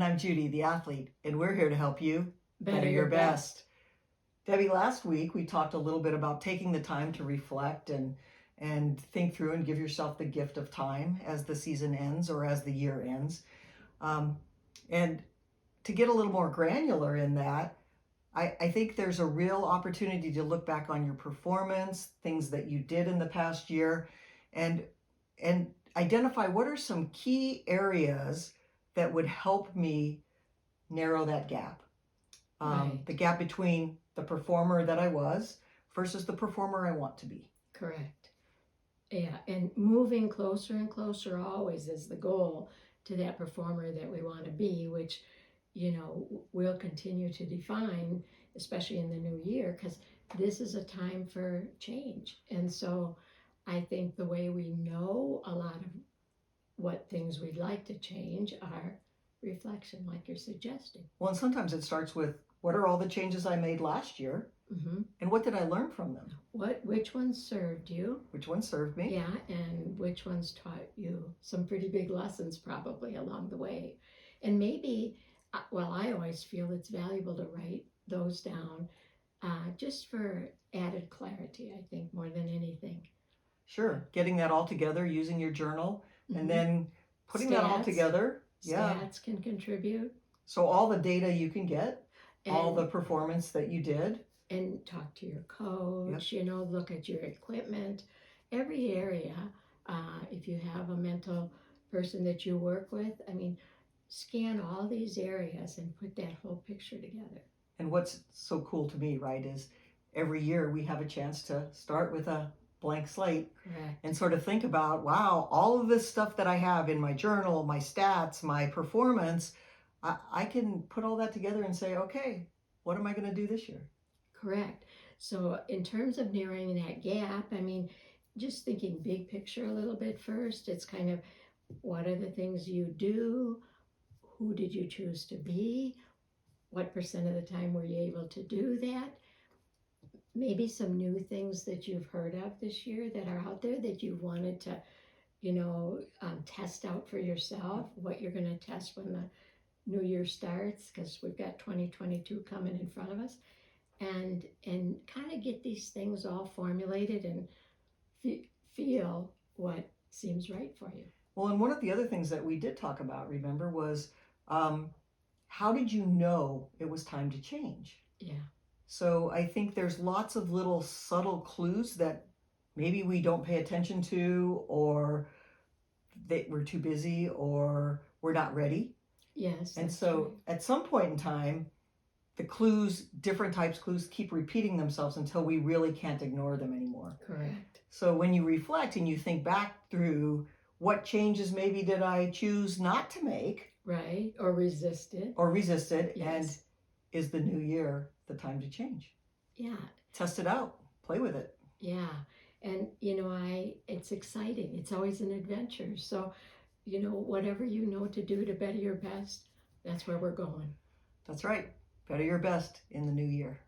I'm Judy, the athlete, and we're here to help you Better your best. Debbie, last week we talked a little bit about taking the time to reflect and think through and give yourself the gift of time as the season ends or as the year ends. And to get a little more granular in that, I think there's a real opportunity to look back on your performance, things that you did in the past year, and identify what are some key areas that would help me narrow that gap. Right. The gap between the performer that I was versus the performer I want to be. Correct. Yeah, and moving closer and closer always is the goal to that performer that we want to be, which, we'll continue to define, especially in the new year, because this is a time for change. And so I think the way we know a lot of what things we'd like to change are reflection, like you're suggesting. Well, and sometimes it starts with what are all the changes I made last year, and what did I learn from them? Which ones served you? Which ones served me? Yeah, and which ones taught you some pretty big lessons probably along the way. And maybe, I always feel it's valuable to write those down just for added clarity, I think, more than anything. Sure, getting that all together, using your journal, and then putting that all together. Stats can contribute. So all the data you can get, all the performance that you did. And talk to your coach, look at your equipment, every area. If you have a mental person that you work with, scan all these areas and put that whole picture together. And what's so cool to me, right, is every year we have a chance to start with a blank slate. Correct. And sort of think about, wow, all of this stuff that I have in my journal, my stats, my performance, I can put all that together and say, okay, what am I going to do this year? Correct. So in terms of narrowing that gap, just thinking big picture a little bit first, it's kind of what are the things you do? Who did you choose to be? What percent of the time were you able to do that? Maybe some new things that you've heard of this year that are out there that you've wanted to, test out for yourself, what you're going to test when the new year starts, because we've got 2022 coming in front of us. And kind of get these things all formulated and feel what seems right for you. Well, and one of the other things that we did talk about, remember, was how did you know it was time to change? Yeah. So I think there's lots of little subtle clues that maybe we don't pay attention to, or that we're too busy, or we're not ready. Yes. And so at some point in time, the clues, different types of clues, keep repeating themselves until we really can't ignore them anymore. Correct. So when you reflect and you think back through what changes maybe did I choose not to make? Right, or resisted. Yes. And is the new year the time to change? Yeah. Test it out. Play with it. Yeah. And, it's exciting. It's always an adventure. So, whatever you know to do to better your best, that's where we're going. That's right. Better your best in the new year.